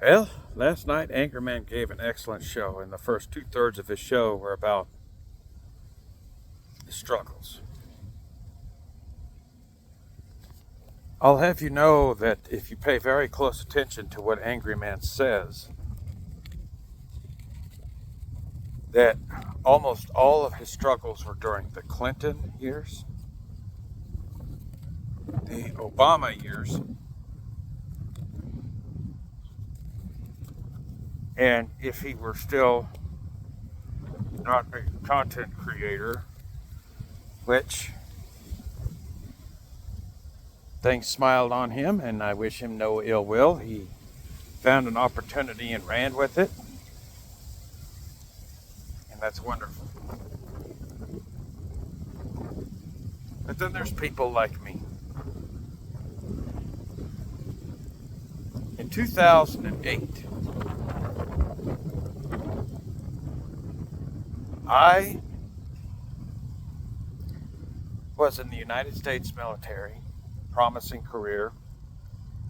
Well, last night Anchorman gave an excellent show, and the first two-thirds of his show were about his struggles. I'll have you know that if you pay very close attention to what Angry Man says, that almost all of his struggles were during the Clinton years, the Obama years, and if he were still not a content creator, which things smiled on him, and I wish him no ill will. He found an opportunity and ran with it, and that's wonderful. But then there's people like me. In 2008, I was in the United States military, promising career.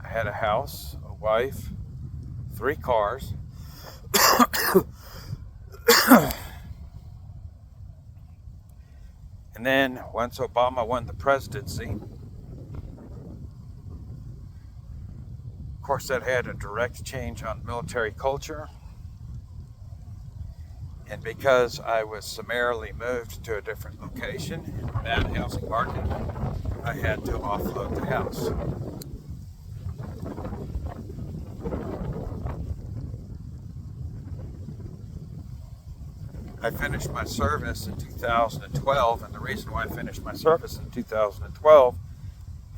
I had a house, a wife, 3 cars. And then once Obama won the presidency, of course that had a direct change on military culture. And because I was summarily moved to a different location in a bad housing market, I had to offload the house. I finished my service in 2012, and the reason why I finished my service in 2012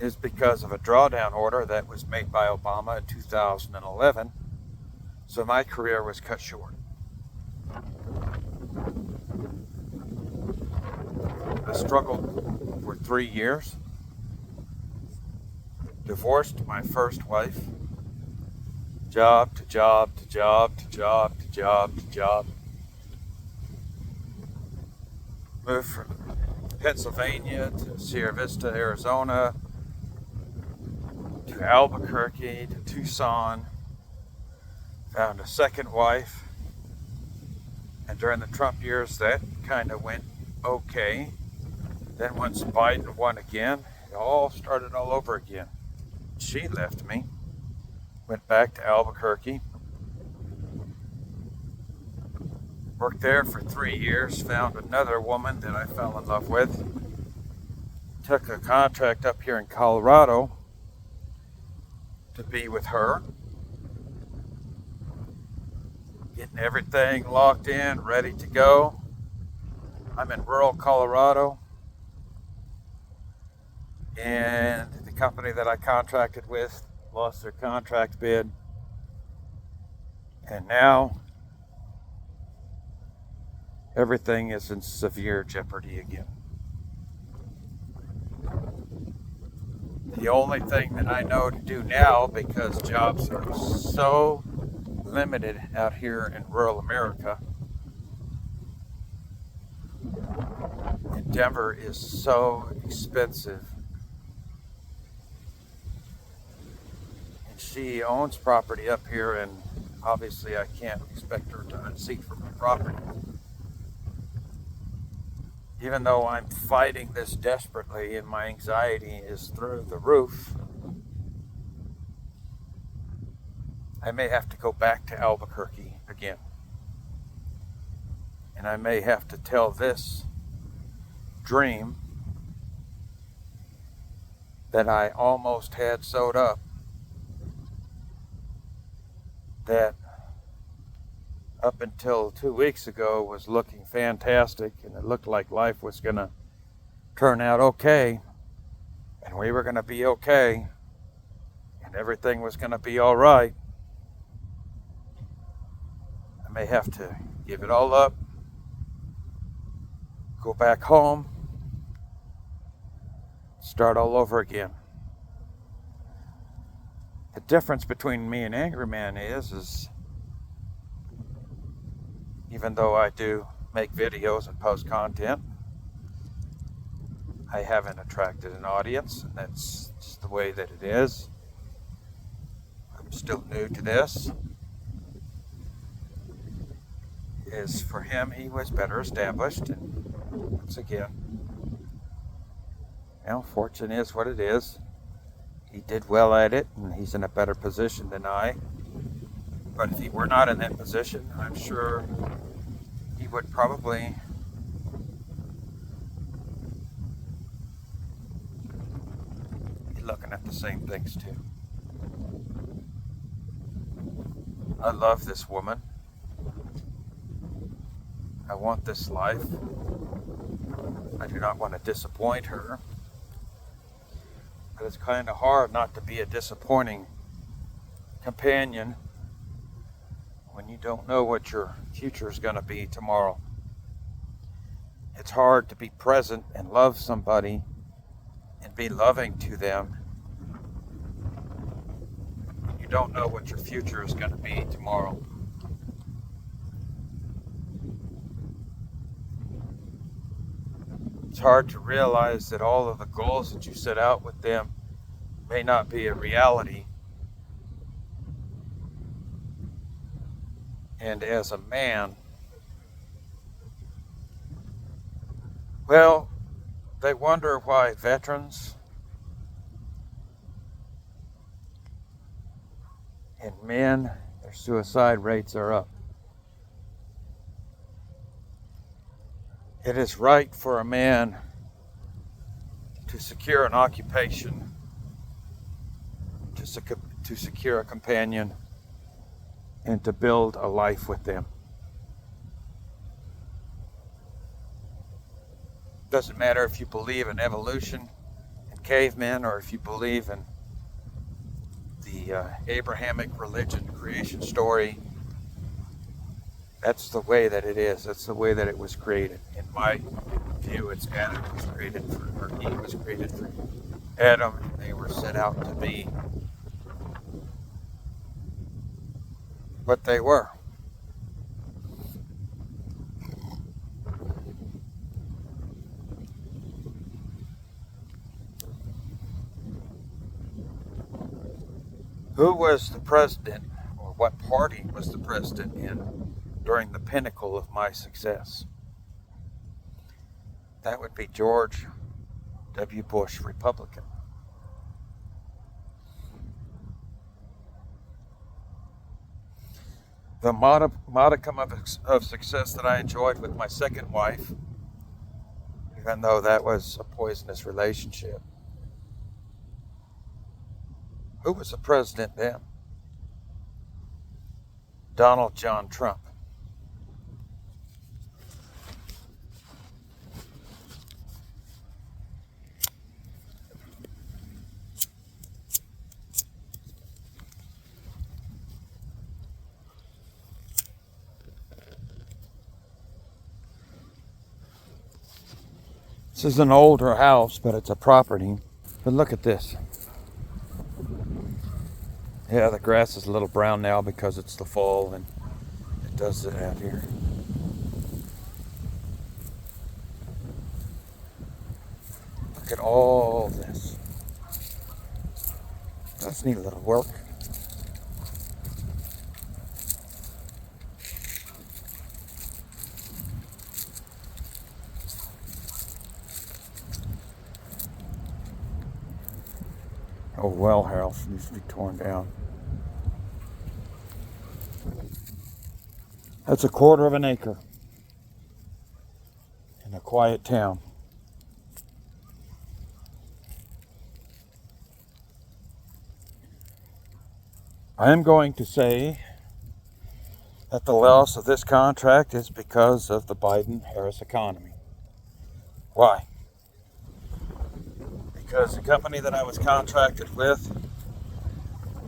is because of a drawdown order that was made by Obama in 2011, so my career was cut short. I struggled for 3 years, divorced my first wife, job to job to job to job to job to job. Moved from Pennsylvania to Sierra Vista, Arizona, to Albuquerque, to Tucson. Found a second wife, and during the Trump years that kind of went okay. Then once Biden won again, it all started all over again. She left me, went back to Albuquerque, worked there for 3 years, found another woman that I fell in love with, took a contract up here in Colorado to be with her, getting everything locked in, ready to go. I'm in rural Colorado, and the company that I contracted with lost their contract bid, and now everything is in severe jeopardy again. The only thing that I know to do now, because jobs are so limited out here in rural America, and Denver is so expensive, and she owns property up here, and obviously I can't expect her to unseat from her property. Even though I'm fighting this desperately and my anxiety is through the roof, I may have to go back to Albuquerque again. And I may have to tell this dream that I almost had sewed up, that up until 2 weeks ago was looking fantastic, and it looked like life was going to turn out okay, and we were going to be okay, and everything was going to be all right. I may have to give it all up, go back home, start all over again. The difference between me and Angry Man is even though I do make videos and post content, I haven't attracted an audience, and that's just the way that it is. I'm still new to this. is for him, he was better established. And once again, fortune is what it is. He did well at it, and he's in a better position than I. But if he were not in that position, I'm sure he would probably be looking at the same things too. I love this woman. I want this life. I do not want to disappoint her. But it's kind of hard not to be a disappointing companion when you don't know what your future is going to be tomorrow. It's hard to be present and love somebody and be loving to them. You don't know what your future is going to be tomorrow. It's hard to realize that all of the goals that you set out with them may not be a reality. And as a man, well, they wonder why veterans and men, their suicide rates are up. It is right for a man to secure an occupation, to secure a companion, and to build a life with them. Doesn't matter if you believe in evolution and cavemen, or if you believe in the Abrahamic religion creation story. That's the way that it is. That's the way that it was created. In my view, it's Adam was created for, or Eve was created for Adam, and they were set out to be what they were. Who was the president, or what party was the president in during the pinnacle of my success? That would be George W. Bush, Republican. The modicum of success that I enjoyed with my second wife, even though that was a poisonous relationship. Who was the president then? Donald John Trump. This is an older house, but it's a property. But look at this. Yeah, the grass is a little brown now because it's the fall and it does it out here. Look at all this. That's neat little work. Oh, well house needs to be torn down. That's 1/4 of an acre in a quiet town. I am going to say that the loss of this contract is because of the Biden-Harris economy. Why? Because the company that I was contracted with,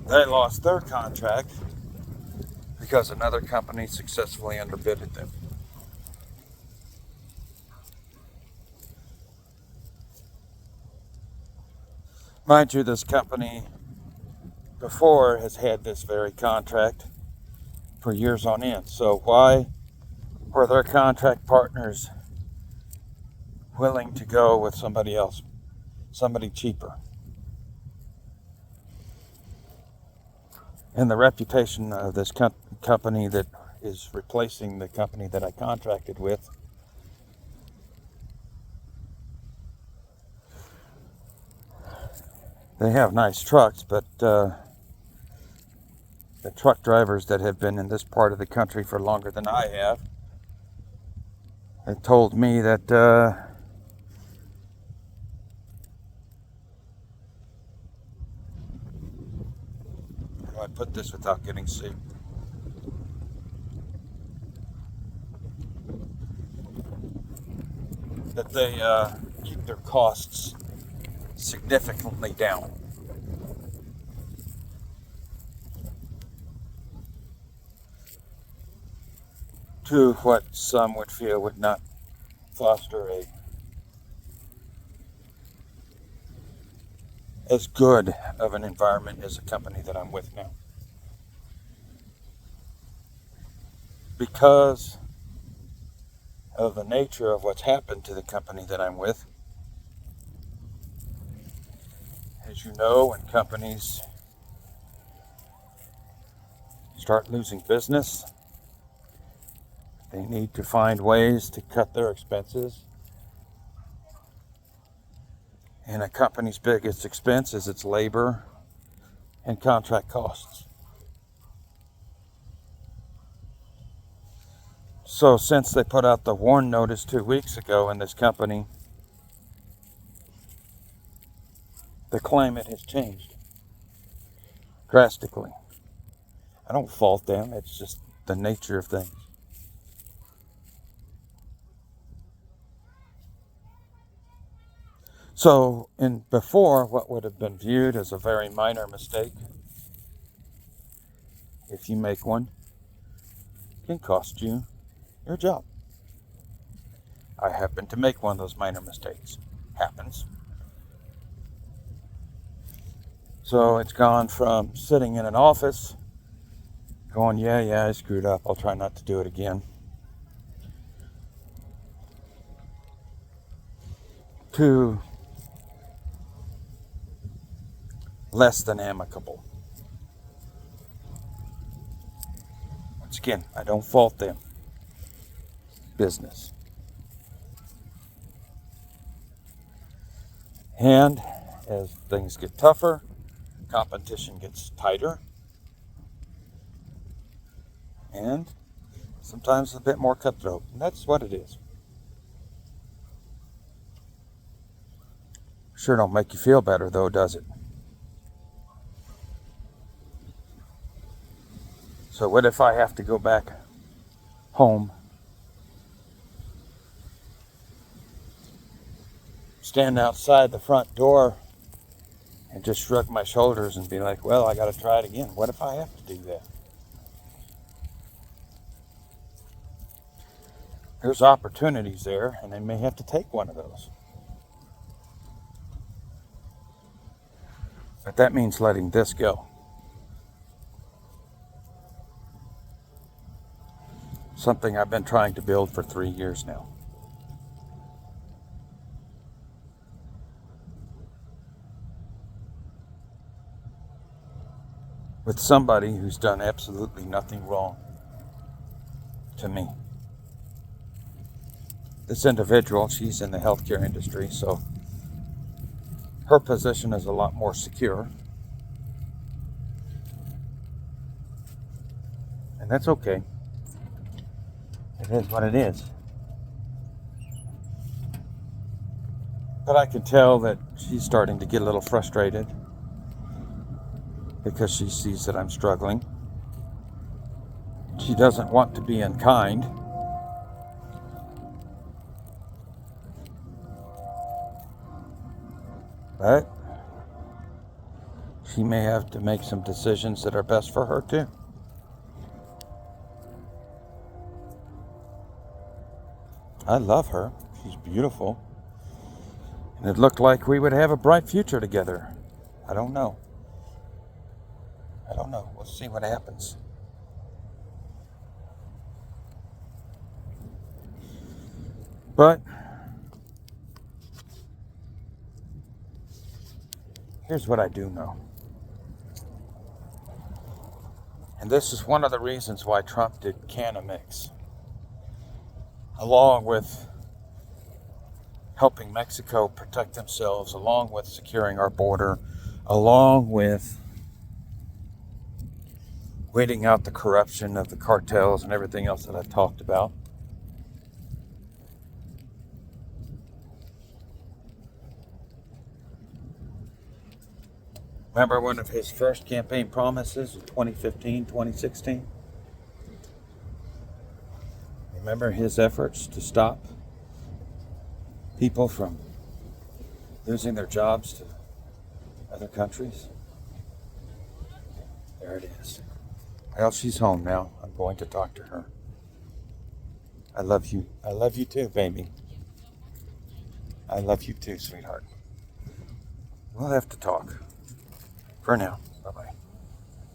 they lost their contract because another company successfully underbidded them. Mind you, this company before has had this very contract for years on end. So why were their contract partners willing to go with somebody else, somebody cheaper? And the reputation of this company that is replacing the company that I contracted with. They have nice trucks, but the truck drivers that have been in this part of the country for longer than I have told me that how do I put this without getting sued? That they keep their costs significantly down. To what some would feel would not foster as good of an environment as the company that I'm with now. Because of the nature of what's happened to the company that I'm with. As you know, when companies start losing business, they need to find ways to cut their expenses. And a company's biggest expense is its labor and contract costs. So since they put out the warn notice 2 weeks ago in this company, the climate has changed drastically. I don't fault them, it's just the nature of things. So before, what would have been viewed as a very minor mistake, if you make one, can cost you your job. I happen to make one of those minor mistakes. Happens. So it's gone from sitting in an office going, yeah, I screwed up, I'll try not to do it again, to less than amicable. Once again, I don't fault them. Business. And as things get tougher, competition gets tighter, and sometimes a bit more cutthroat. And that's what it is. Sure don't make you feel better though, does it? So what if I have to go back home, stand outside the front door and just shrug my shoulders and be like, well, I got to try it again? What if I have to do that? There's opportunities there, and I may have to take one of those. But that means letting this go. Something I've been trying to build for 3 years now. With somebody who's done absolutely nothing wrong to me. This individual, she's in the healthcare industry, so her position is a lot more secure. And that's okay. It is what it is. But I can tell that she's starting to get a little frustrated because she sees that I'm struggling. She doesn't want to be unkind. But she may have to make some decisions that are best for her too. I love her. She's beautiful. And it looked like we would have a bright future together. I don't know. We'll see what happens. But here's what I do know. And this is one of the reasons why Trump did Canamix, along with helping Mexico protect themselves, along with securing our border, along with weeding out the corruption of the cartels and everything else that I talked about. Remember one of his first campaign promises in 2015, 2016? Remember his efforts to stop people from losing their jobs to other countries? There it is. Well, she's home now. I'm going to talk to her. I love you. I love you too, baby. I love you too, sweetheart. We'll have to talk. For now. Bye-bye.